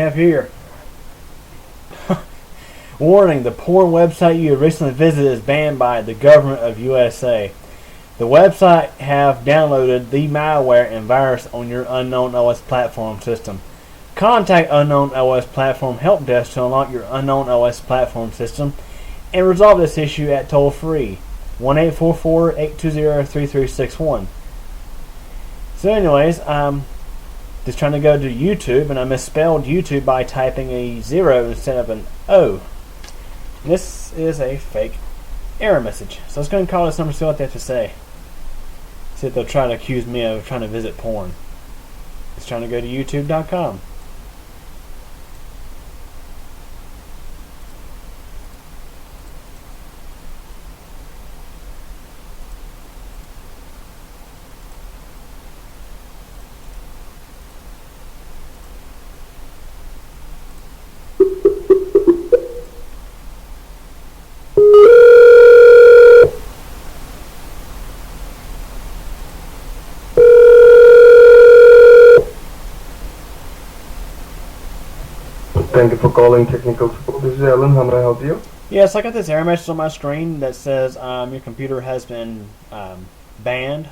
have here. Warning, the porn website you recently visited is banned by the government of USA. The website have downloaded the malware and virus on your Unknown OS platform system. Contact Unknown OS Platform Help Desk to unlock your Unknown OS platform system and resolve this issue at toll free 1-844-820-3361. So anyways, just trying to go to YouTube and I misspelled YouTube by typing a 0 instead of an O. This is a fake error message. So let's go ahead and call this number and see what they have to say. See if they'll try to accuse me of trying to visit porn. Just trying to go to youtube.com. Thank you for calling technical support. This is Alan. How may I help you? Yes, I got this error message on my screen that says your computer has been banned.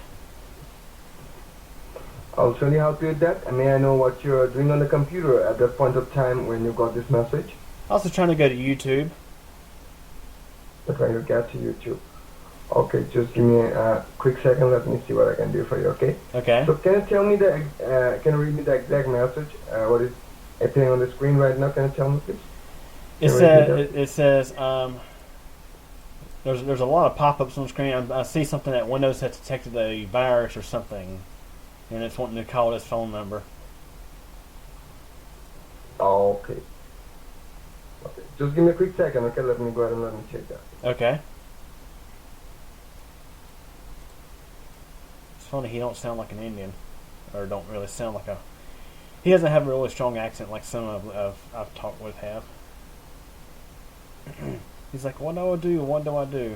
I'll surely help you with that. And may I know what you're doing on the computer at that point of time when you got this message? Also trying to go to YouTube. You're trying to get to YouTube. Okay, just give me a quick second. Let me see what I can do for you, okay? Okay. So can you tell me can you read me the exact message? What is appearing on the screen right now? Can you tell me, please? It says there's a lot of pop-ups on the screen. I see something that Windows has detected a virus or something, and it's wanting to call this phone number. Okay. Okay. Just give me a quick second, okay? Let me go ahead and let me check that. Okay. It's funny, he don't sound like an Indian, or don't really sound like a. He doesn't have a really strong accent like some of I've talked with have. He's like, what do I do? What do I do?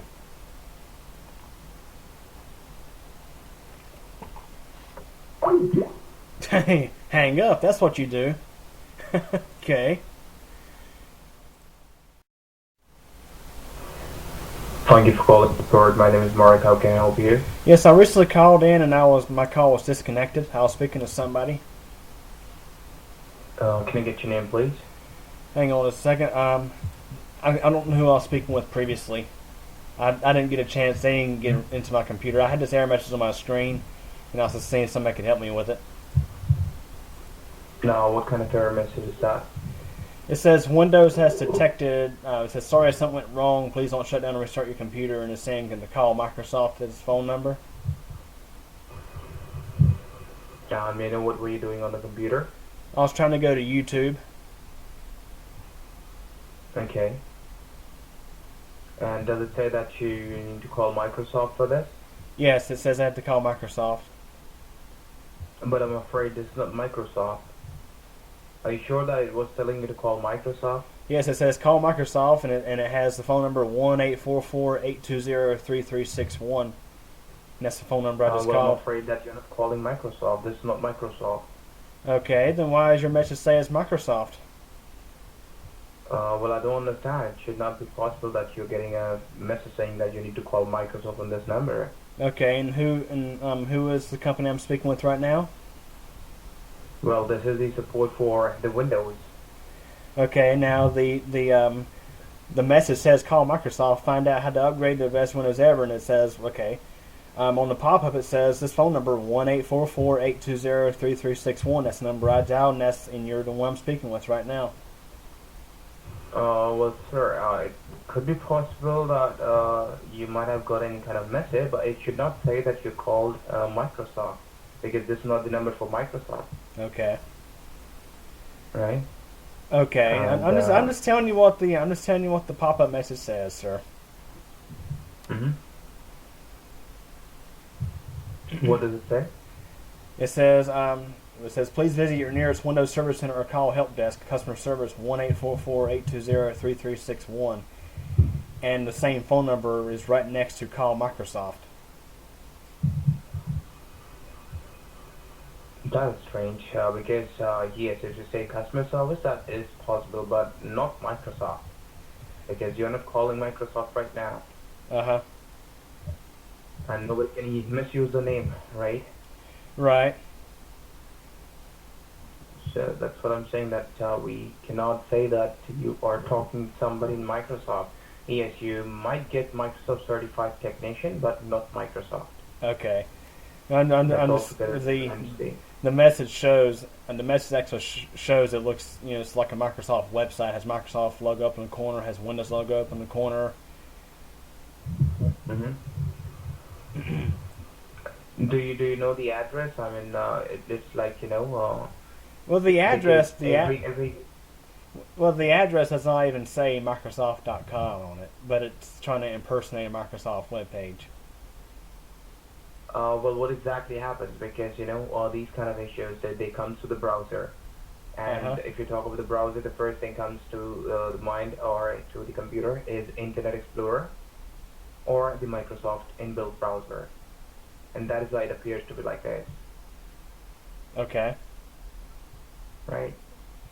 Hang up. That's what you do. Okay. Thank you for calling support. My name is Mark. How can I help you? Yes, I recently called in and my call was disconnected. I was speaking to somebody. Can I get your name, please? Hang on a second. I don't know who I was speaking with previously. I didn't get a chance. They didn't get into my computer. I had this error message on my screen, and I was just seeing if somebody could help me with it. Now, what kind of error message is that? It says Windows has detected. It says sorry, something went wrong. Please don't shut down and restart your computer. And it's saying to call Microsoft at its phone number. May I know what were you doing on the computer? I was trying to go to YouTube. Okay. And does it say that you need to call Microsoft for this? Yes, it says I have to call Microsoft. But I'm afraid this is not Microsoft. Are you sure that it was telling you to call Microsoft? Yes, it says call Microsoft, and it has the phone number 1-844-820-3361. And that's the phone number I just called. I'm afraid that you're not calling Microsoft. This is not Microsoft. Okay, then why does your message say it's Microsoft? Well, I don't understand. It should not be possible that you're getting a message saying that you need to call Microsoft on this number. Okay, and who is the company I'm speaking with right now? Well, this is the support for the Windows. Okay, now the message says call Microsoft, find out how to upgrade the best Windows ever, and it says okay. On the pop-up it says this phone number 1-844-820-3361. That's the number I dialed, and you're the one I'm speaking with right now. Well, sir, it could be possible that you might have got any kind of message, but it should not say that you called Microsoft, because this is not the number for Microsoft. Okay. Right. Okay. And, I'm just telling you what the pop-up message says, sir. Mhm. What does it say? It says please visit your nearest Windows Service Center or call Help Desk. Customer service 1-844-820-3361. And the same phone number is right next to call Microsoft. That is strange because yes, if you say customer service, that is possible, but not Microsoft because you're not calling Microsoft right now, Uh-huh. and nobody can misuse the name, right? Right. So that's what I'm saying that we cannot say that you are talking to somebody in Microsoft. Yes, you might get Microsoft certified technician, but not Microsoft. Okay. And That's this, altogether different thing. the message shows, and the message actually shows it looks, it's like a Microsoft website. Has Microsoft logo up in the corner, has Windows logo up in the corner. Hmm. Do you know the address? I mean, it's like Well, the because address, every the address does not even say Microsoft.com on it, but it's trying to impersonate a Microsoft webpage. well, what exactly happens? Because all these kind of issues that they come to the browser, Uh-huh. and if you talk about the browser, the first thing comes to the mind or to the computer is Internet Explorer or the Microsoft inbuilt browser, and that is why it appears to be like this, Okay. right?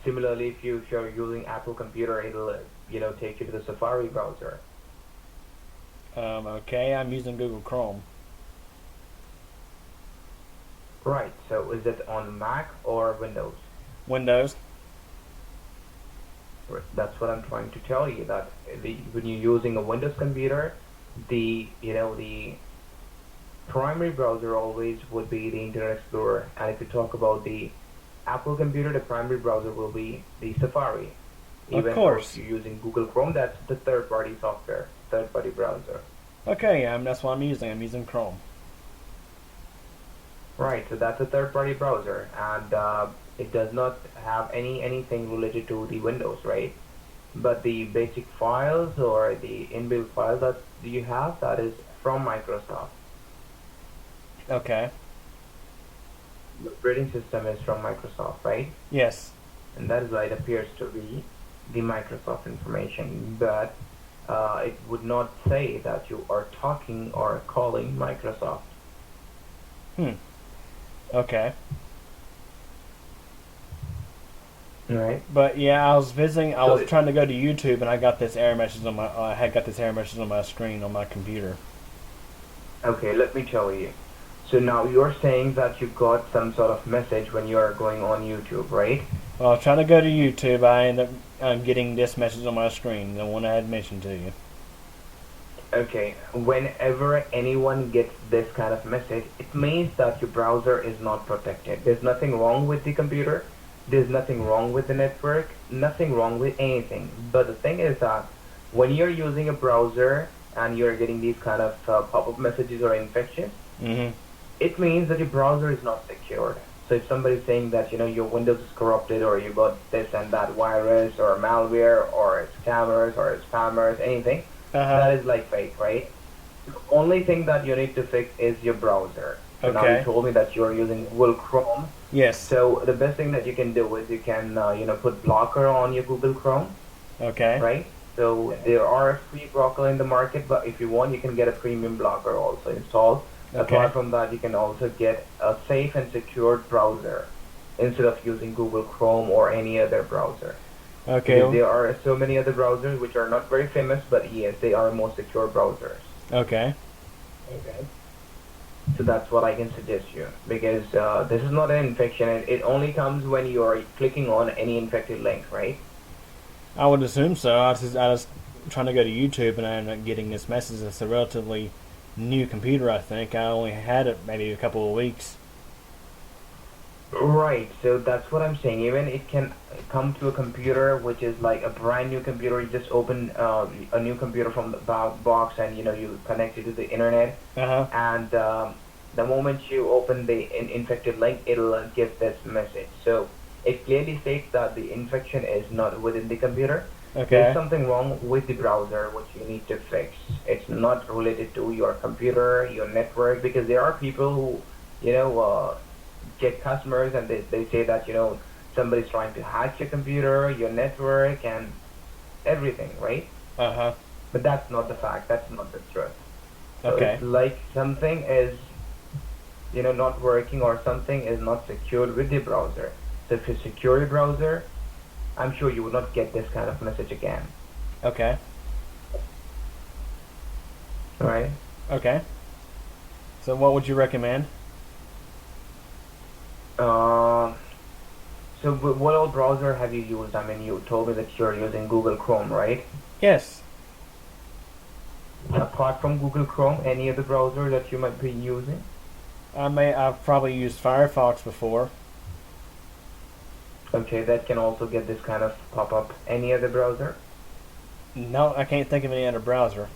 Similarly, if you're using Apple computer, it'll take you to the Safari browser. Okay, I'm using Google Chrome. Right. So is it on Mac or Windows? Windows. That's what I'm trying to tell you. That when you're using a Windows computer, the primary browser always would be the Internet Explorer, and if you talk about the Apple computer, the primary browser will be the Safari. Of Even though if course. you're using Google Chrome, that's the third-party software, third-party browser. Okay, that's what I'm using. I'm using Chrome. Right. So that's a third-party browser, and it does not have anything related to the Windows, right? But the basic files or the inbuilt file that you have, that is from Microsoft. Okay. The operating system is from Microsoft, right? Yes. And that is why it appears to be the Microsoft information. But it would not say that you are talking or calling Microsoft. Hmm. Okay. Right. But yeah, I was visiting. I So was trying to go to YouTube, and I got this error message on my. I had got this error message on my screen on my computer. okay, let me tell you. So now you're saying that you got some sort of message when you are going on YouTube, right? Well, I was trying to go to YouTube. I ended up getting this message on my screen, the one I had mentioned to you. Okay, whenever anyone gets this kind of message, it means that your browser is not protected. There's nothing wrong with the computer, there's nothing wrong with the network, nothing wrong with anything. But the thing is that when you're using a browser and you're getting these kind of pop-up messages or infections, Mm-hmm. it means that your browser is not secured. So if somebody's saying that your Windows is corrupted or you got this and that virus or malware or scammers or spammers, anything, Uh-huh. that is like fake, right? The only thing that you need to fix is your browser. So now you Okay. told me that you're using Google Chrome. Yes. So the best thing that you can do is you can put blocker on your Google Chrome, Okay. right? So there are free blocker in the market, but if you want, you can get a premium blocker also installed. Okay. Apart from that, you can also get a safe and secured browser instead of using Google Chrome or any other browser. Okay. Because there are so many other browsers which are not very famous, but yes, they are more secure browsers. Okay. Okay. So that's what I can suggest you because this is not an infection. It only comes when you are clicking on any infected link, right? I would assume so. I was trying to go to YouTube, and I ended up getting this message. It's a relatively new computer. I think I only had it maybe a couple of weeks. Right, so that's what I'm saying. Even it can come to a computer which is like a brand new computer. You just open a new computer from the box and you connect it to the internet. Uh-huh. And the moment you open the infected link, it'll give this message. So it clearly states that the infection is not within the computer. There's Okay. something wrong with the browser which you need to fix. It's not related to your computer, your network, because there are people who, get customers and they say that, somebody's trying to hack your computer, your network, and everything, right? Uh-huh. But that's not the fact. That's not the truth. So Okay. it's like something is not working or something is not secured with the browser. So if you secure your browser, I'm sure you would not get this kind of message again. Okay. Right? Okay. So what would you recommend? Uh, so what old browser have you used? I mean, you told me that you're using Google Chrome, right? Yes. Apart from Google Chrome, any other browser that you might be using? I've probably used Firefox before. Okay, that can also get this kind of pop-up. Any other browser? No, I can't think of any other browser.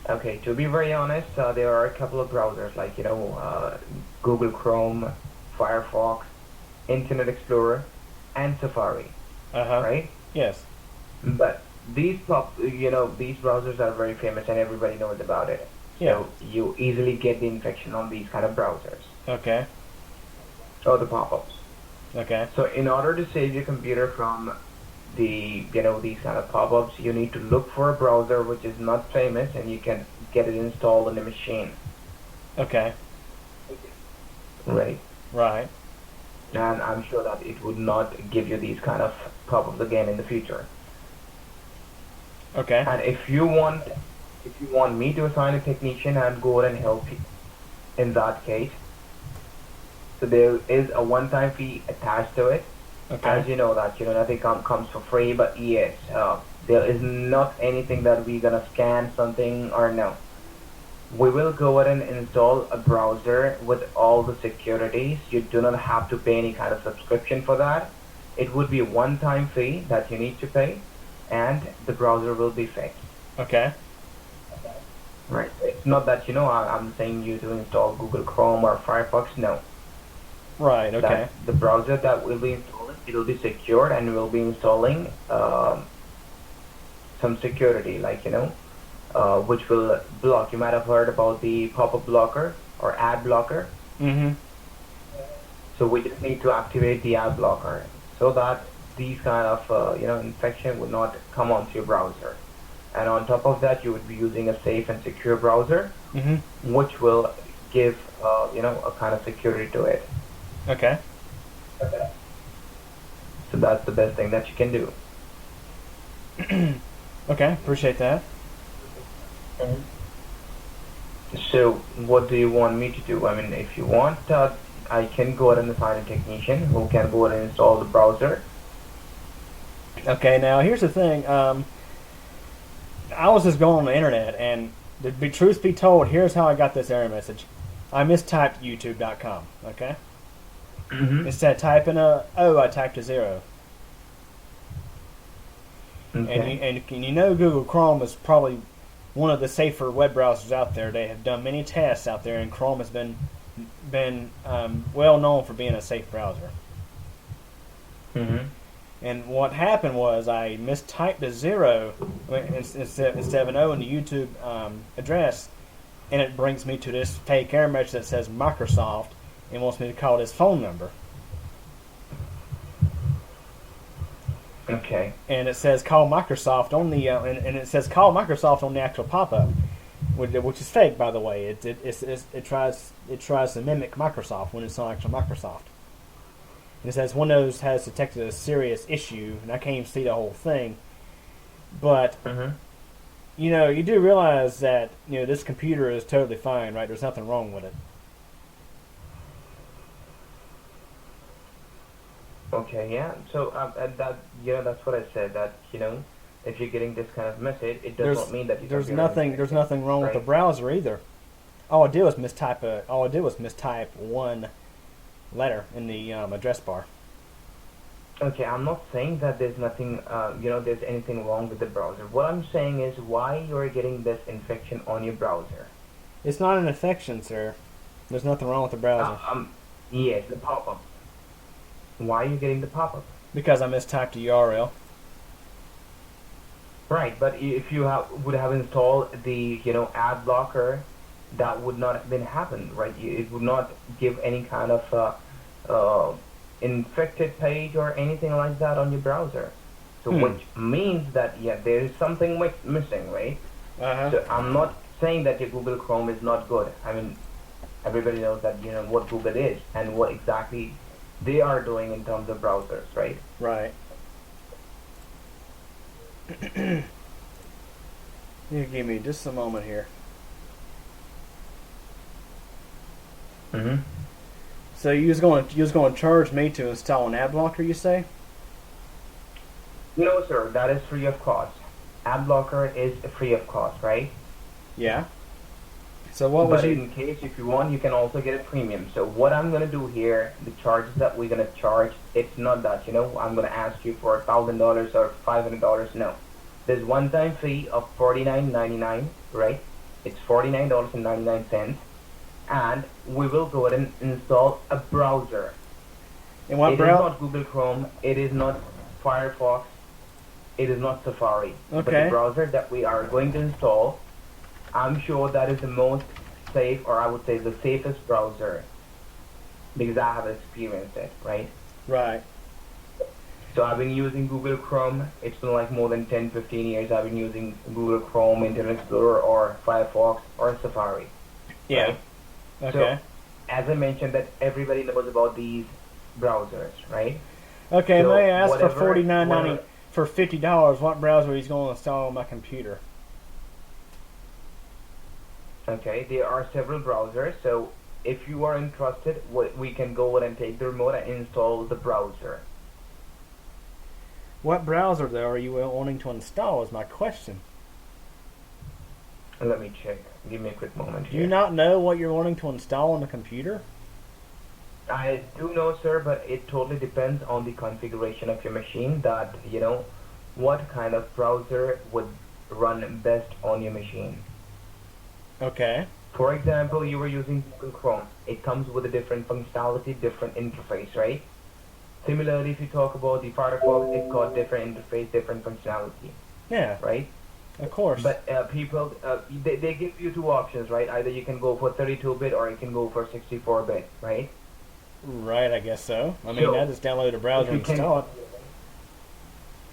Okay, to be very honest, there are a couple of browsers like Google Chrome, Firefox, Internet Explorer, and Safari, Uh-huh. right? Yes. But these browsers are very famous and everybody knows about it. Yeah. So you easily get the infection on these kind of browsers Okay. or the pop-ups. Okay. So in order to save your computer from these kind of pop-ups, you need to look for a browser which is not famous and you can get it installed on the machine. Okay. Right. Right. And I'm sure that it would not give you these kind of pop-ups again in the future. Okay. And if you want me to assign a technician and go ahead and help you in that case, so there is a one-time fee attached to it. As Okay. you know that nothing comes for free, but yes, there is not anything that we're gonna scan something or no. We will go ahead and install a browser with all the securities. You do not have to pay any kind of subscription for that. It would be a one-time fee that you need to pay, and the browser will be fixed. Okay. Right. It's not that I'm saying you to install Google Chrome or Firefox. No, Right. Okay. that the browser that will be installing, it will be secured, and we'll be installing some security, like which will block. You might have heard about the pop-up blocker or ad blocker. Mm-hmm. So we just need to activate the ad blocker so that these kind of infection would not come onto your browser. And on top of that, you would be using a safe and secure browser, Mm-hmm. which will give a kind of security to it. Okay. So that's the best thing that you can do. Okay. Appreciate that. So what do you want me to do? I mean, if you want, I can go ahead and assign a technician who can go ahead and install the browser. Okay. Now here's the thing. I was just going on the internet, and truth be told, here's how I got this error message. I mistyped YouTube.com. Okay. Mm-hmm. Instead of typing a O, I typed a 0. Okay. And you know Google Chrome is probably one of the safer web browsers out there. They have done many tests out there, and Chrome has been well known for being a safe browser. Mm-hmm. And what happened was I mistyped a 0 instead of an O in the YouTube address, and it brings me to this fake error message that says Microsoft and wants me to call this phone number. Okay. And it says call Microsoft on the and it says call Microsoft on the actual pop-up, which is fake, by the way. It tries to mimic Microsoft when it's not actual Microsoft. And it says Windows has detected a serious issue, and I can't even see the whole thing. But Mm-hmm. you do realize that this computer is totally fine, right? There's nothing wrong with it. Okay, yeah. So and that's what I said. That if you're getting this kind of message, it does not mean that your There's computer is nothing infected, wrong with the right? browser either. All I did was mistype one letter in the address bar. Okay, I'm not saying that there's nothing, there's anything wrong with the browser. What I'm saying is why you're getting this infection on your browser. It's not an infection, sir. There's nothing wrong with the browser Yes, the pop-up. Why are you getting the pop-up? because I mistyped the URL. Right, but if you would have installed the ad blocker, that would not have been happen, right? It would not give any kind of infected page or anything like that on your browser. So which means that there is something missing, right? Uh huh. So I'm not saying that your Google Chrome is not good. I mean, Everybody knows that what Google is and what exactly they are doing in terms of browsers, right? Right. You give me just a moment here. Mm-hmm. So you was going to charge me to install an ad blocker, you say? No, sir, that is free of cost. Ad blocker is free of cost, right? Yeah. So what was But you? in case if you want, you can also get a premium. So what I'm gonna do here, the charges that we're gonna charge, it's not that I'm gonna ask you for $1,000 or $500. No, there's one-time fee of $49.99, right? It's $49.99, and we will go ahead and install a browser. And what It is browser? not Google Chrome. It is not Firefox. It is not Safari. But the Okay. browser that we are going to install, I'm sure that is the most safe, or I would say the safest browser, because I have experienced it, right? Right. So I've been using Google Chrome. It's been like more than 10, 15 years I've been using Google Chrome, Internet Explorer, or Firefox, or Safari, Yeah. right? Okay. So, as I mentioned, that everybody knows about these browsers, right? Okay. So May I ask for whatever, $49.90 whatever, for $50? What browser he's going to install on my computer? okay, there are several browsers. So if you are interested, we can go ahead and take the remote and install the browser. What browser though are you wanting to install? Is my question. Let me check. Give me a quick moment Do you here. not know what you're wanting to install on the computer? I do know, sir, but it totally depends on the configuration of your machine. That what kind of browser would run best on your machine. Okay. For example, you were using Google Chrome. It comes with a different functionality, different interface, right? Similarly, if you talk about the Firefox, it's got different interface, different functionality, Yeah. right? Of course. But people, they give you two options, right? Either you can go for 32-bit or you can go for 64-bit, right? Right. I guess so. I mean, So, I just download a browser if you and can, install it.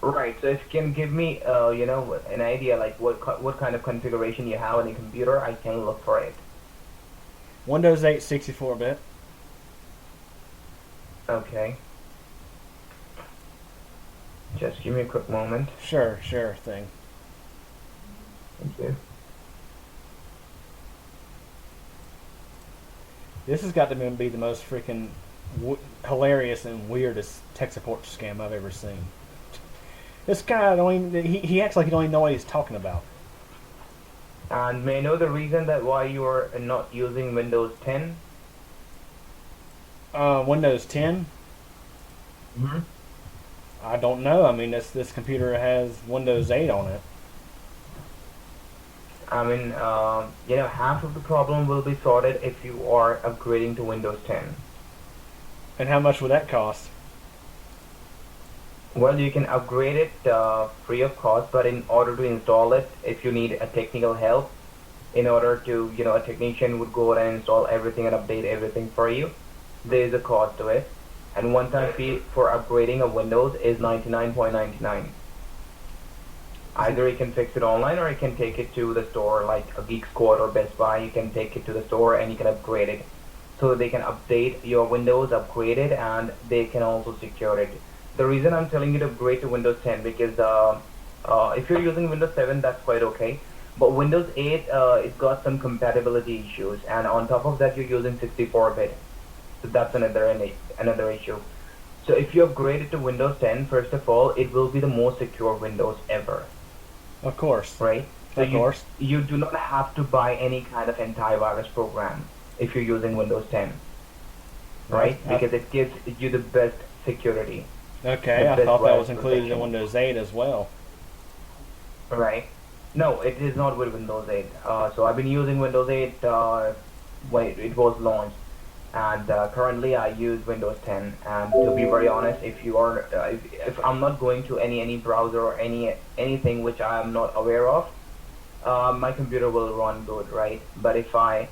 right? So if you can give me, an idea like what kind of configuration you have on your computer, I can look for it. Windows 8 64-bit. Okay. Just give me a quick moment. Sure thing. Thank you. This has got to be the most freaking hilarious and weirdest tech support scam I've ever seen. This guy don't even, he acts like he don't even know what he's talking about. And may I know the reason that why you are not using Windows 10? Windows 10. Mm-hmm. I don't know. I mean, this computer has Windows 8 on it. I mean, half of the problem will be sorted if you are upgrading to Windows 10. And how much would that cost? Well, you can upgrade it free of cost, but in order to install it, if you need a technical help, in order to, a technician would go and install everything and update everything for you, there is a cost to it. And one-time fee for upgrading a Windows is $99.99. Either you can fix it online or you can take it to the store like a Geek Squad or Best Buy. You can take it to the store and you can upgrade it. So they can update your Windows, upgrade it, and they can also secure it. The reason I'm telling you to upgrade to Windows 10 because if you're using Windows 7, that's quite okay. But Windows 8, it's got some compatibility issues, and on top of that, you're using 64-bit. So that's another issue. So if you upgrade it to Windows 10, first of all, it will be the most secure Windows ever. Of course. Right? So Of course. you do not have to buy any kind of antivirus program if you're using Windows 10. Right? Because it gives you the best security. Okay, I thought that was included in Windows 8 as well. Right? No, it is not with Windows 8. So I've been using Windows 8 when it was launched, and currently I use Windows 10. And to be very honest, if you are, if I'm not going to any browser or anything which I am not aware of, my computer will run good, right? But if I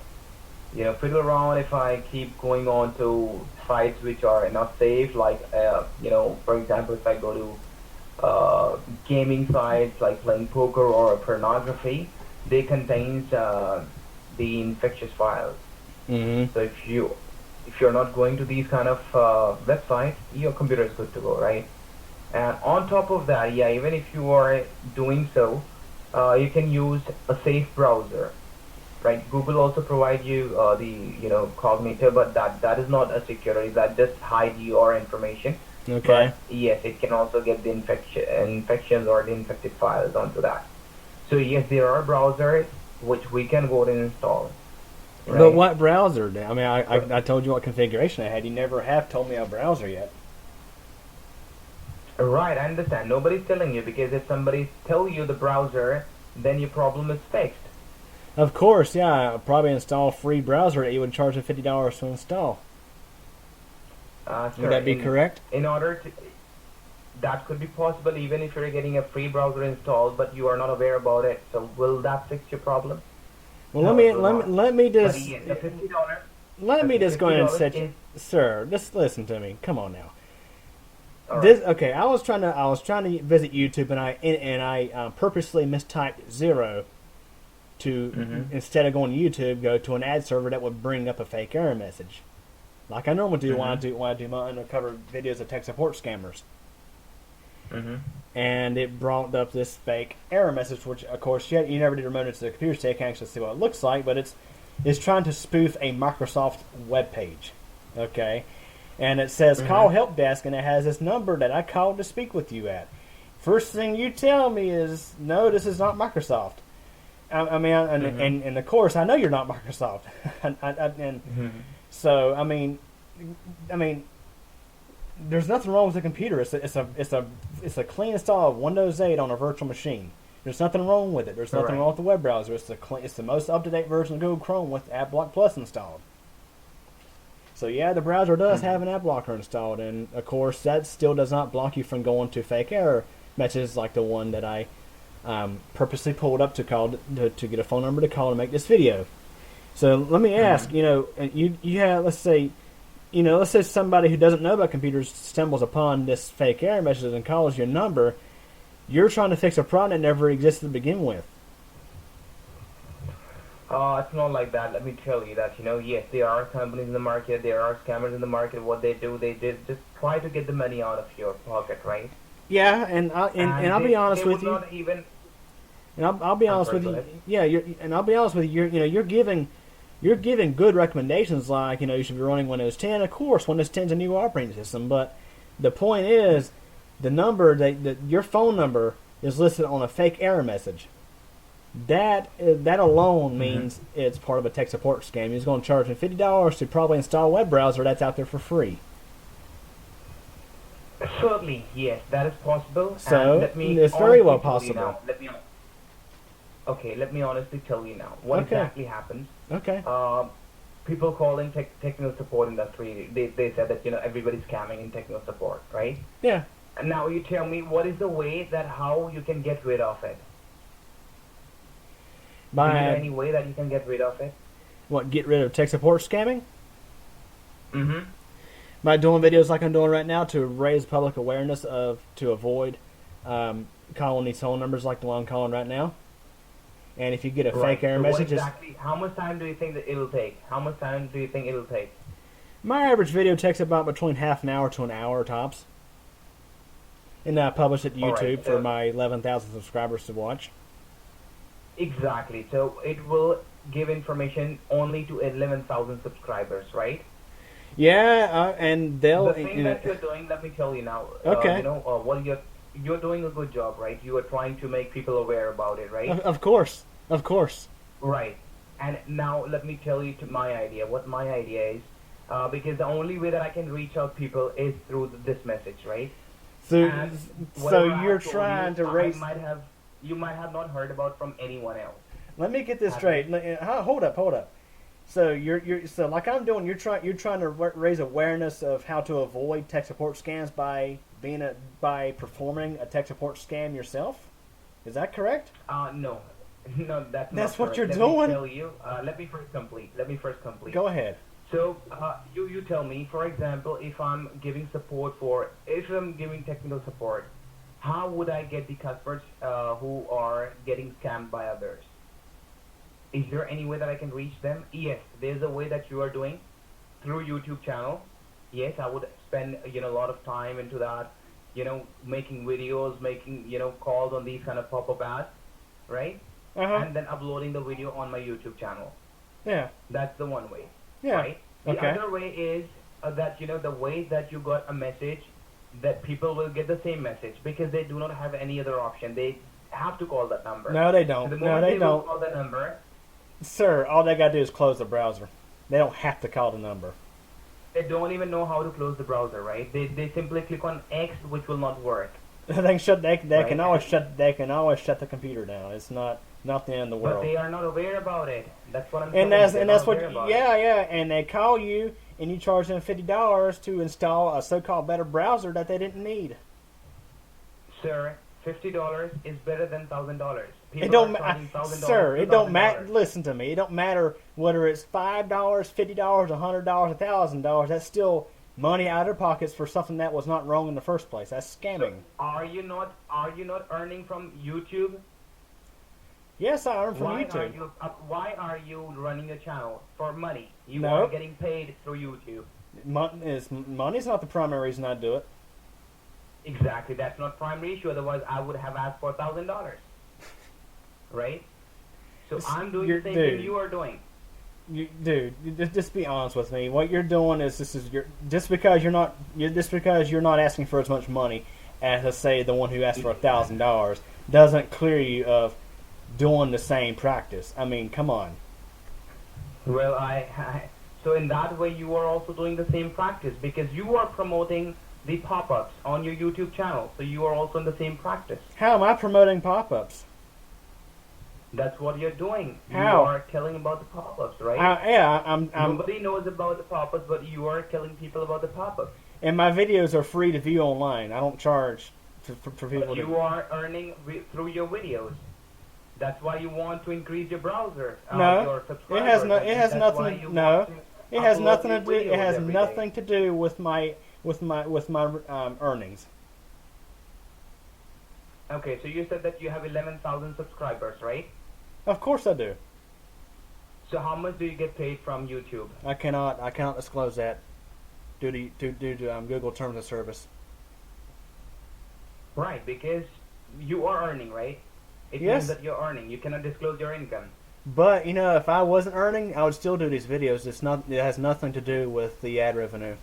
fiddle around, if I keep going on to sites which are not safe, like for example, if I go to gaming sites like playing poker or pornography, they contains the infectious files. Mm-hmm. So if you're not going to these kind of websites, your computer is good to go, right? And on top of that, yeah, even if you are doing so, you can use a safe browser, right? Google also provide you the cognitive, but that is not a security. That just hide your information. Okay. But yes, it can also get the infections or the infected files onto that. So yes, there are browsers which we can go and install, But right? what browser? I mean, So I told you what configuration I had. You never have told me a browser yet. right, I understand. Nobody's telling you because if somebody tell you the browser, then your problem is fixed. Of course, yeah. I'll probably install a free browser that you would charge me $50 to install. Would Sir, that be correct? in order to that could be possible even if you're getting a free browser installed, but you are not aware about it. So will that fix your problem? Well, No, it will not. let me But just yeah, the $50, let me okay, just go ahead and $50 set you, is sir. Just listen to me. Come on now. all right. I was trying to visit YouTube and I purposely mistyped 0 to Mhm. instead of going to YouTube, go to an ad server that would bring up a fake error message, like I normally do Mhm. when I do my undercover videos of tech support scammers. Mhm. And it brought up this fake error message, which of course you never did remote into the computer, so you can actually see what it looks like. But it's trying to spoof a Microsoft web page, okay? And it says call Mhm. help desk, and it has this number that I called to speak with you at. First thing you tell me is no, this is not Microsoft. I mean, Mhm. and of course I know you're not Microsoft, and Mhm. so I mean, there's nothing wrong with the computer. It's a clean install of Windows 8 on a virtual machine. There's nothing wrong with it. There's nothing Right. wrong with the web browser. It's the most up to date version of Google Chrome with AdBlock Plus installed. So yeah, the browser does have Mhm. an ad blocker installed, and of course that still does not block you from going to fake error messages like the one that I purposely pulled up to call to get a phone number to call to make this video. So let me ask, Mhm. you have let's say somebody who doesn't know about computers stumbles upon this fake error message and calls your number. You're trying to fix a problem that never existed to begin with. It's not like that. Let me tell you that, yes, there are companies in the market, there are scammers in the market. What they do, they just try to get the money out of your pocket, right? Yeah, and And I'll be they honest with would you. not even. And I'll be I'm honest sorry, with go you. ahead. Yeah, I'll be honest with you. You're giving good recommendations, like you should be running Windows 10. Of course, Windows 10 is a new operating system, but the point is, the number that your phone number is listed on a fake error message. That alone Hmm. means it's part of a tech support scam. He's going to charge me $50 to probably install a web browser that's out there for free. Certainly, yes, that is possible. And So let me it's very well honestly tell you possible. now. Okay, let me honestly tell you now. What Okay, exactly happens? okay, Uh, People calling technical support industry, they said that everybody's scamming in technical support, right? yeah. And now you tell me what is the way that how you can get rid of it? Do you know By any way that you can get rid of it? what? Get rid of tech support scamming? Mm-hmm. By doing videos like I'm doing right now to raise public awareness to avoid calling these phone numbers like the one I'm calling right now. And if you get a fake Right. error So what message, just exactly? How much time do you think that it'll take? How much time do you think it'll take? my average video takes about between half an hour to an hour tops, and I publish it to All right. YouTube for So my 11,000 subscribers to watch. exactly. So it will give information only to 11,000 subscribers, right? Yeah, and The thing that you're doing, let me tell you now. Okay, What you're doing a good job, right? You are trying to make people aware about it, right? of course, of course. Right. And now let me tell you to my idea. What my idea is, because the only way that I can reach out people is through this message, right? So, And so whatever I you're have told you, trying to raise. you might have not heard about from anyone else. Let me get this Have you? straight. Hold up, hold up. So so like I'm doing. You're trying to raise awareness of how to avoid tech support scams by by performing a tech support scam yourself. Is that correct? No, no, that's not That's what correct. you're Let me doing. tell you. Let me first complete. Let me first complete. Go ahead. So you tell me, for example, if I'm giving technical support, how would I get the customers who are getting scammed by others? Is there any way that I can reach them? Yes, there's a way that you are doing through YouTube channel. Yes, I would spend a lot of time into that, making videos, making calls on these kind of pop-up ads, right? Uh huh. And then uploading the video on my YouTube channel. Yeah. That's the one way, Yeah. right? The Okay. other way is that the way that you got a message, that people will get the same message because they do not have any other option. They have to call that number. No, they So don't. the No, moment they they will don't. call the number, Sir, all they gotta do is close the browser. They don't have to call the number. they don't even know how to close the browser, right? They simply click on X, which will not work, They can shut. They can right? always shut. They can always shut the computer down. It's not the end of the But world. they are not aware about it. That's what I'm And telling you. They're that's not what. aware about it. Yeah, yeah. And they call you and you charge them $50 to install a so-called better browser that they didn't need. Sir, $50 is better than $1,000. It People don't are charging matter, $1,000, sir. It don't matter. $2,000. Listen to me. It don't matter whether it's $5, $50, $100, $1,000. That's still money out of their pockets for something that was not wrong in the first place. That's So scamming. are you not earning from YouTube? Yes, I earn from Why are YouTube. you running a channel for money? You No. are getting paid through YouTube. Money's not the primary reason I do it. Exactly. That's not primary issue. Otherwise, I would have asked for $1,000. Right? So I'm doing the same thing you are doing. Dude, just be honest with me. What you're doing is just because you're not asking for as much money as, let's say, the one who asked for $1,000 doesn't clear you of doing the same practice. I mean, come on. Well, so in that way, you are also doing the same practice because you are promoting the pop-ups on your YouTube channel. So you are also in the same practice. How am I promoting pop-ups? That's what you're doing. How? You are telling about the pop-ups, right? Yeah, I'm. Nobody knows about the pop-ups, but you are telling people about the pop-ups. And my videos are free to view online. I don't charge for people But to. you are earning through your videos. That's why you want to increase your browser, No, your it subscribers. has no. It has That's why nothing. you No, want to it has upload nothing to your do. It videos has every nothing day. to do with my earnings. Okay, so you said that you have 11,000 subscribers, right? Of course I do. So how much do you get paid from YouTube? I cannot disclose that due to Google Terms of Service. Right, because you are earning, right? It Yes. means that you're earning. You cannot disclose your income. But if I wasn't earning, I would still do these videos. It has nothing to do with the ad revenue.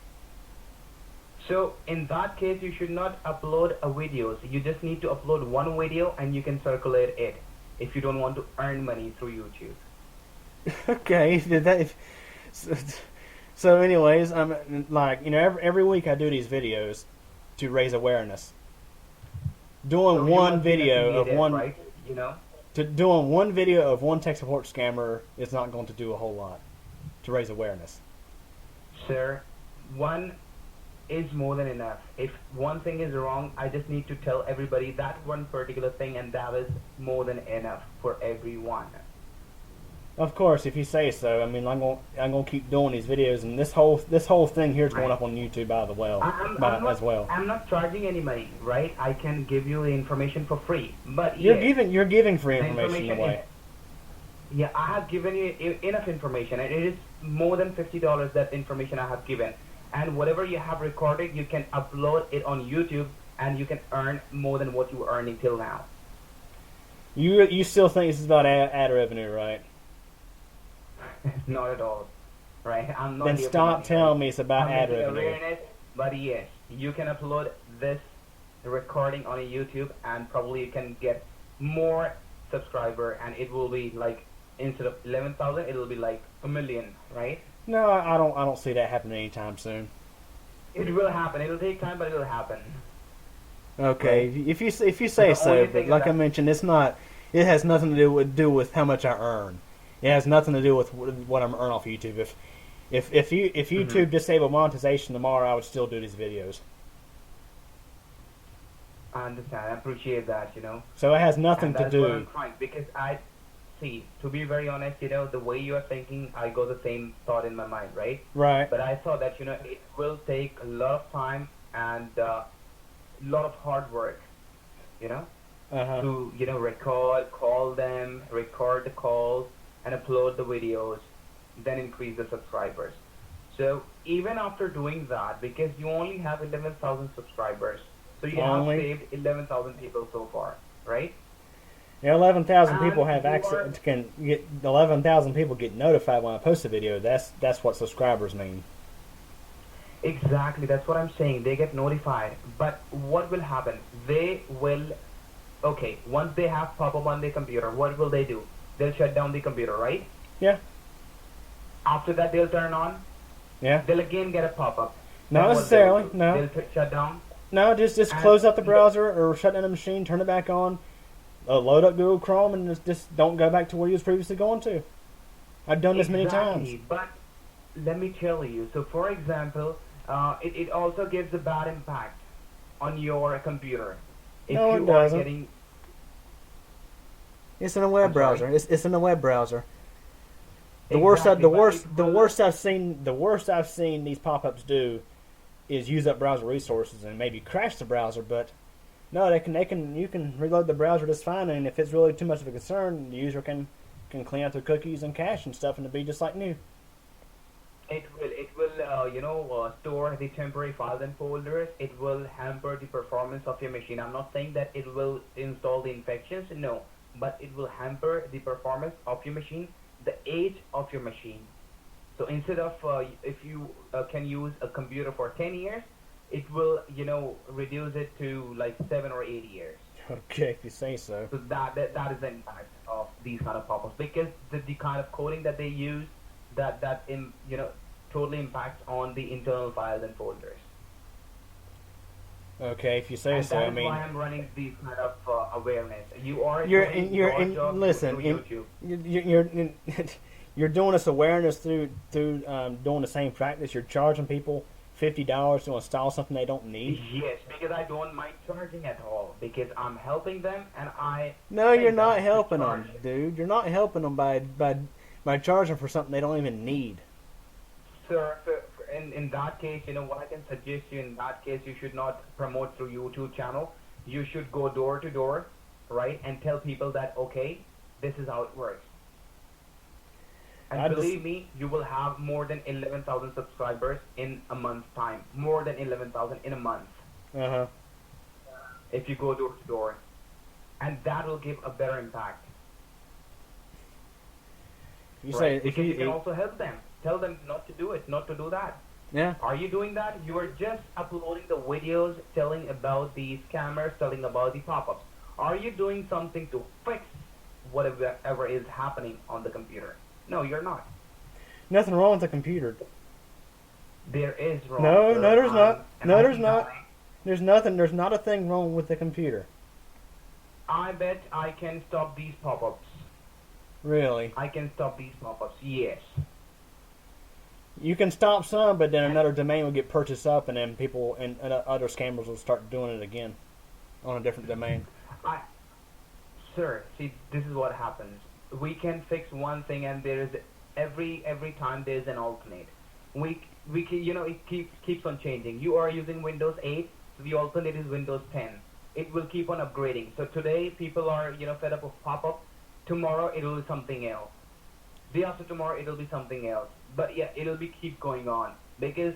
So in that case, you should not upload a video. So you just need to upload one video and you can circulate it if you don't want to earn money through YouTube. Okay, so anyways, I'm like every week I do these videos to raise awareness. Doing So you one must be an video of affiliate, one right? You know? doing one video of one tech support scammer is not going to do a whole lot to raise awareness. Sir, one is more than enough. If one thing is wrong, I just need to tell everybody that one particular thing, and that is more than enough for everyone. Of course, if you say so. I mean, I'm gonna keep doing these videos, and this whole thing here is going Right. up on YouTube by the well, as well. I'm not charging any money, right? I can give you the information for free, but You're yes, giving free the information away. Yeah, I have given you enough information, and it is more than $50 that information I have given. And whatever you have recorded, you can upload it on YouTube, and you can earn more than what you were earning till now. You still think this is about ad revenue, right? Not at all, right? I'm not. Then here for stop money, telling right? me it's about I'm ad making revenue. awareness, but yes, you can upload this recording on YouTube, and probably you can get more subscriber, and it will be like instead of 11,000, it will be like 1 million, right? No, I don't see that happening anytime soon. It will happen. It will take time, but it will happen. Okay, Right. if you say The so, only but thing like I that- mentioned, it's not. It has nothing to do with how much I earn. It has nothing to do with what I'm earning off YouTube. If YouTube disabled monetization tomorrow, I would still do these videos. I understand. I appreciate that, So it has nothing And to that's what I'm do. trying, because I see, to be very honest, the way you are thinking, I got the same thought in my mind, right? Right. But I thought that, it will take a lot of time and a lot of hard work, Uh huh. to, record the calls, and upload the videos, then increase the subscribers. So even after doing that, because you only have 11,000 subscribers, so you have Only. saved 11,000 people so far, right? Yeah, 11,000 people And have you are access. Can get 11,000 people get notified when I post a video. That's what subscribers mean. exactly, that's what I'm saying. They get notified. But what will happen? They will, okay, once they have pop-up on their computer, what will they do? They'll shut down the computer, right? Yeah, After that, they'll turn on. yeah. They'll again get a pop-up. Not Then what they will necessarily. do? No, They'll shut down. no. Just And close out the browser or shut down the machine, turn it back on, load up Google Chrome, and just don't go back to where you was previously going to. I've done this many times. exactly, but let me tell you. So, for example, it also gives a bad impact on your computer. If No, it you are doesn't. getting, It's in a web I'm sorry? browser. It's in a web browser. The worst Exactly, but it the will, worst I've seen these pop-ups do is use up browser resources and maybe crash the browser. But no, you can reload the browser just fine. And if it's really too much of a concern, the user can clean out their cookies and cache and stuff, and it'll be just like new. it will store the temporary files and folders. It will hamper the performance of your machine. I'm not saying that it will install the infections, no, but it will hamper the performance of your machine, the age of your machine. So instead of if you can use a computer for 10 years, it will reduce it to like 7 or 8 years. Okay, if you say so. So that is the impact of these kind of pop-ups, because the kind of coding that they use, totally impacts on the internal files and folders. Okay, if you say And so. that I is mean, why I'm running these kind of awareness. You are you're doing you're your in. job Listen, through YouTube. you're doing this awareness through doing the same practice. You're charging people $50 to install something they don't need. Yes, because I don't mind charging at all, because I'm helping them, and I No, pay you're them not to helping charge. them, dude. You're not helping them by charging for something they don't even need. Sir, in that case, what I can suggest you, in that case, you should not promote through YouTube channel. You should go door to door, right, and tell people that, okay, this is how it works. And I just, believe me, you will have more than 11,000 subscribers in a month's time. More than 11,000 in a month uh-huh. if you go door to door. And that will give a better impact. You Right? say if Because you can you also help them. Tell them not to do it, not to do that. yeah. Are you doing that? You are just uploading the videos telling about the scammers, telling about the pop-ups. Are you doing something to fix whatever is happening on the computer? No, you're not. Nothing wrong with the computer. There is wrong. No, sir. no, there's not. An No, there's IT not. guy. There's nothing. There's not a thing wrong with the computer. I bet I can stop these pop-ups. Really. I can stop these pop-ups. Yes. You can stop some, but then And another domain will get purchased up, and then people and other scammers will start doing it again on a different domain. I, sir, see, this is what happens. We can fix one thing, and there is every time there's an alternate. We can, it keeps on changing. You are using Windows 8, the alternate is Windows 10. It will keep on upgrading. So today people are fed up with pop-up. Tomorrow it will be something else. Day after tomorrow it'll be something else. But yeah, it'll be keep going on, because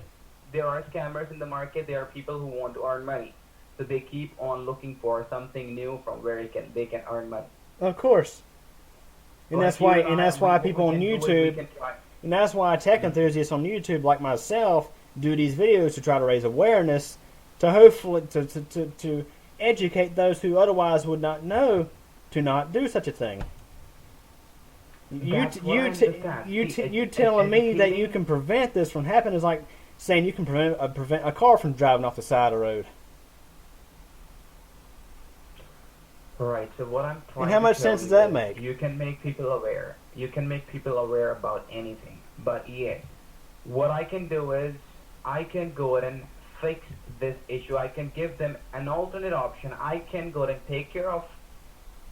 there are scammers in the market. There are people who want to earn money, so they keep on looking for something new from where they can earn money. Of course. And But that's you why and and I, that's why we people on can do it, we YouTube can try. and that's why tech enthusiasts on YouTube like myself do these videos to try to raise awareness to hopefully to educate those who otherwise would not know to not do such a thing. That's what I understand. See, You telling me that you can prevent this from happening is like saying you can prevent a car from driving off the side of the road. Right. So what I'm trying And how to much tell sense does you that is make? You can make people aware. You can make people aware about anything. But yes, what I can do is I can go ahead and fix this issue. I can give them an alternate option. I can go ahead and take care of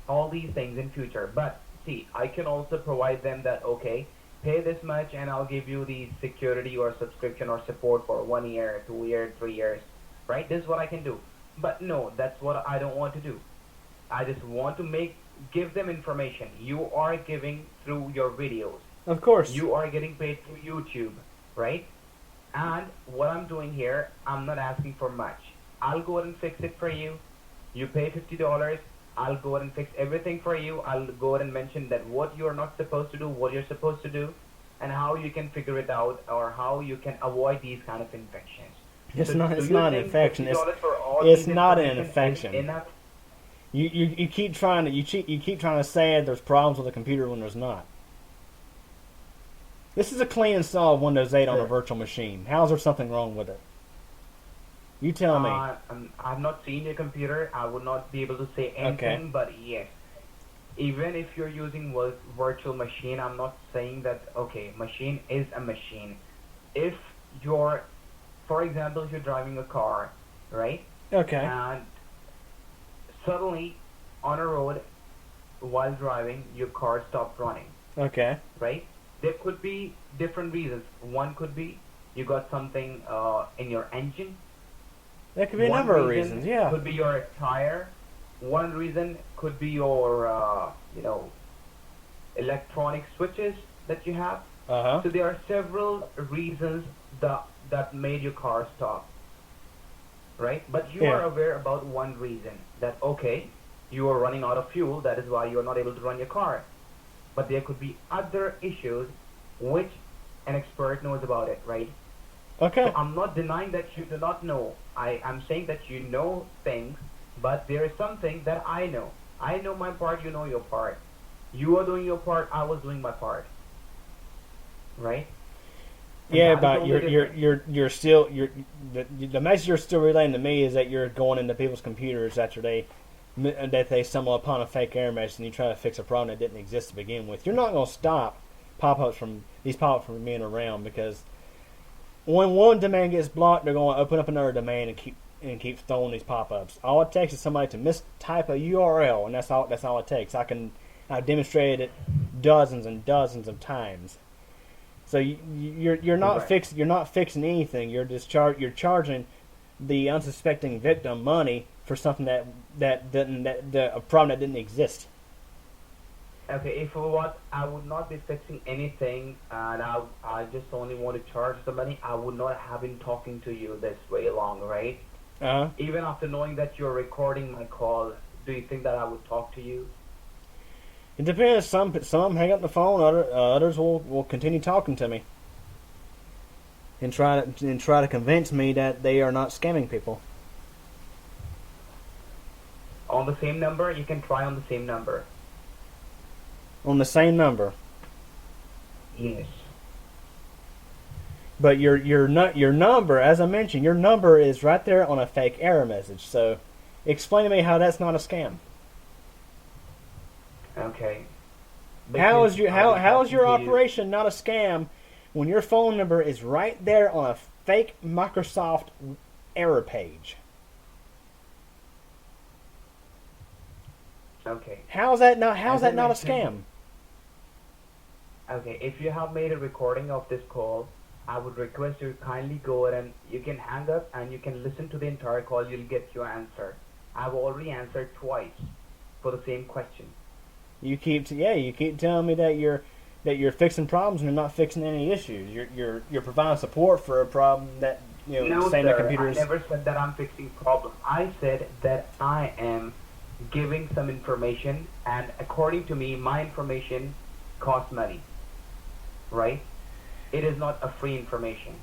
all these things in future. But see, I can also provide them that, okay, pay this much and I'll give you the security or subscription or support for 1 year, 2 years, 3 years. Right? This is what I can do. But no, that's what I don't want to do. I just want to make give them information. You are giving through your videos. Of course. You are getting paid through YouTube, right? And what I'm doing here, I'm not asking for much. I'll go ahead and fix it for you. You pay $50. I'll go ahead and fix everything for you. I'll go ahead and mention that what you're not supposed to do, what you're supposed to do, and how you can figure it out, or how you can avoid these kind of infections. It's So not. do It's you not an think infection. $50 for all It's these not an information is infection. enough? You keep trying to you keep trying to say there's problems with the computer when there's not. This is a clean install of Windows 8 on a Sure. virtual machine. How is there something wrong with it? You tell me. I've not seen your computer. I would not be able to say anything, Okay. but yes. Even if you're using virtual machine, I'm not saying that, okay, machine is a machine. If you're, for example, if you're driving a car, right? Okay. And suddenly on a road while driving, your car stopped running, Okay. right? There could be different reasons. One could be you got something in your engine. That could be a One number of reason reasons. Yeah. could be your tire. One reason could be your, electronic switches that you have. Uh So huh. there are several reasons that made your car stop, right? But you are Yeah. aware about one reason, that okay, you are running out of fuel. That is why you are not able to run your car. But there could be other issues which an expert knows about it, right? Okay. So I'm not denying that you do not know. I'm saying that you know things, but there is something that I know. I know my part, you know your part. You are doing your part, I was doing my part. Right? And Yeah, that is but the you're only you're difference. you're still the message you're still relaying to me is that you're going into people's computers after they stumble upon a fake error message and you try to fix a problem that didn't exist to begin with. You're not going to stop these pop-ups from being around, because when one domain gets blocked, they're going to open up another domain and keep throwing these pop-ups. All it takes is somebody to mistype a URL, and that's all it takes. I've demonstrated it dozens and dozens of times. So you're not Right. you're not fixing anything. You're charging the unsuspecting victim money for something a problem that didn't exist. Okay, if what I would not be fixing anything, and I just only want to charge the money, I would not have been talking to you this way long, right? Uh-huh. Even after knowing that you're recording my call, do you think that I would talk to you? It depends. Some hang up the phone. Others will continue talking to me and try to convince me that they are not scamming people. On the same number, you can try on the same number. On the same number. Yes. But your number, as I mentioned, your number is right there on a fake error message. So, explain to me how that's not a scam. Okay. How Because is your I was how is your talking to you- operation not a scam when your phone number is right there on a fake Microsoft error page? Okay. How's that not As I a mentioned- scam? Okay, if you have made a recording of this call, I would request you kindly go ahead and you can hang up and you can listen to the entire call. You'll get your answer. I've already answered twice for the same question. You keep telling me that you're fixing problems and you're not fixing any issues. You're providing support for a problem that No, saying sir. that computers. I never said that I'm fixing problems. I said that I am giving some information, and according to me, my information costs money. Right? It is not a free information.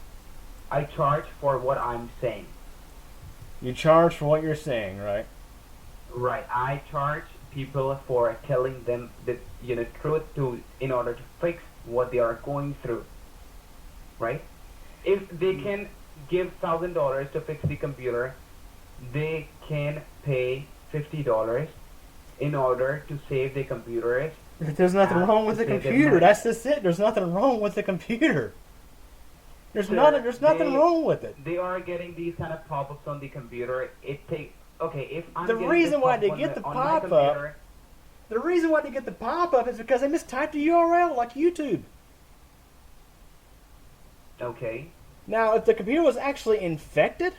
I charge for what I'm saying. You charge for what you're saying, right? Right. I charge people for telling them the truth in order to fix what they are going through. Right? If they can give $1,000 to fix the computer, they can pay $50 in order to save the computers. There's nothing wrong with the to save their computer. money. That's just it. There's nothing wrong with the computer. There's Sir, nothing they- wrong with it. They are getting these kind of pop-ups on the computer. It takes if I'm The getting reason this why pop-up they on get the on my pop-up- computer- The reason why they get the pop-up is because they mistyped the URL like YouTube. Okay. Now, if the computer was actually infected,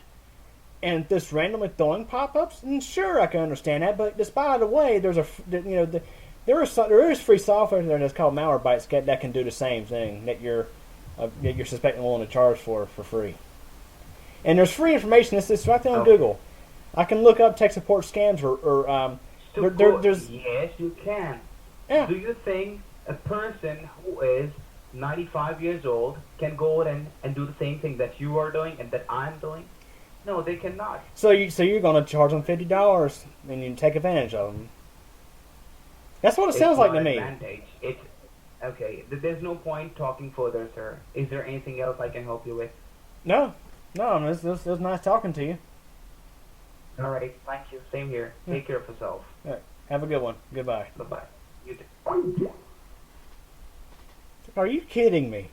and just randomly throwing pop-ups, and sure, I can understand that. But just by the way, there is free software there that's called Malwarebytes that can do the same thing that you're suspecting willing to charge for free. And there's free information. It's right there on Google. I can look up tech support scams there's yes, you can. yeah. Do you think a person who is 95 years old can go and do the same thing that you are doing and that I'm doing? No, they cannot. So you're going to charge them $50 and you take advantage of them. That's what it sounds like to me. Advantage. It's okay. There's no point talking further, sir. Is there anything else I can help you with? No, it was nice talking to you. All right, thank you. Same here. Take care of yourself. All right, have a good one. Goodbye. Bye-bye. You too. Are you kidding me?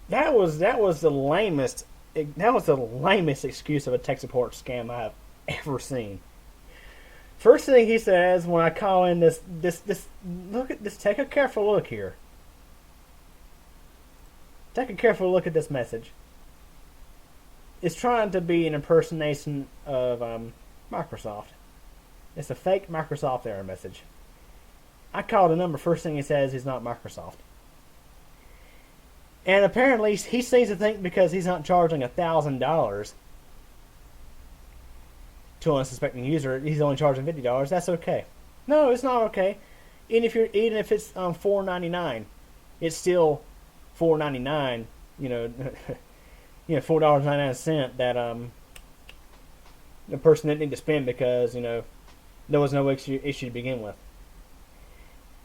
That was the lamest excuse of a tech support scam I've ever seen. First thing he says when I call in this look at this, take a careful look here. Take a careful look at this message. It's trying to be an impersonation of Microsoft. It's a fake Microsoft error message. I called the number. First thing he says is not Microsoft. And apparently he seems to think because he's not charging $1,000 to an unsuspecting user, he's only charging $50. That's okay. No, it's not okay. Even if it's $4.99, it's still $4.99. $4.99 that the person didn't need to spend because there was no issue to begin with.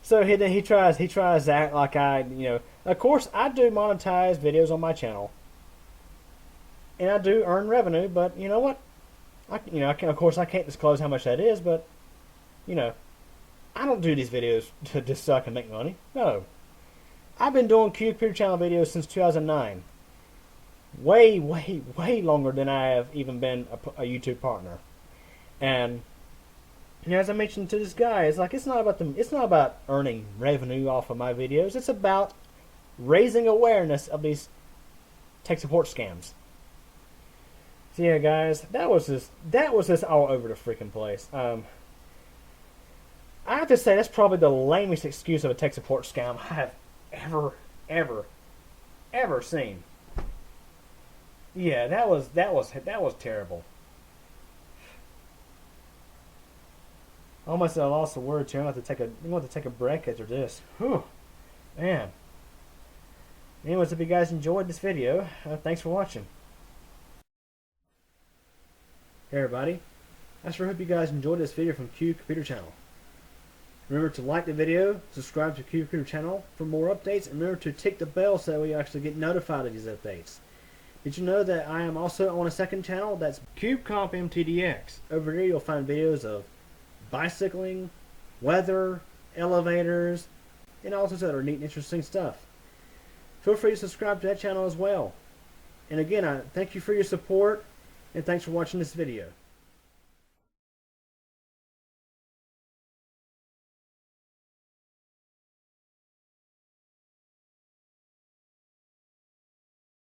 So he tries to act like of course I do monetize videos on my channel, and I do earn revenue. But you know what? I can't disclose how much that is, but I don't do these videos just so I can make money. No, I've been doing Computer Channel videos since 2009. Way longer than I have even been a YouTube partner. And as I mentioned to this guy, it's not about earning revenue off of my videos. It's about raising awareness of these tech support scams. So yeah, guys, that was just all over the freaking place. I have to say that's probably the lamest excuse of a tech support scam I have ever seen. Yeah, that was terrible. Almost I lost the word too. I'm going to take a break after this. Whew, man. Anyways, if you guys enjoyed this video, thanks for watching. Hey everybody, I sure hope you guys enjoyed this video from Q Computer Channel. Remember to like the video, subscribe to Q Computer Channel for more updates, and remember to tick the bell so that you actually get notified of these updates. Did you know that I am also on a second channel that's CubeComp MTDX? Over there you'll find videos of bicycling, weather, elevators, and all sorts of other neat and interesting stuff. Feel free to subscribe to that channel as well. And again, I thank you for your support, and thanks for watching this video.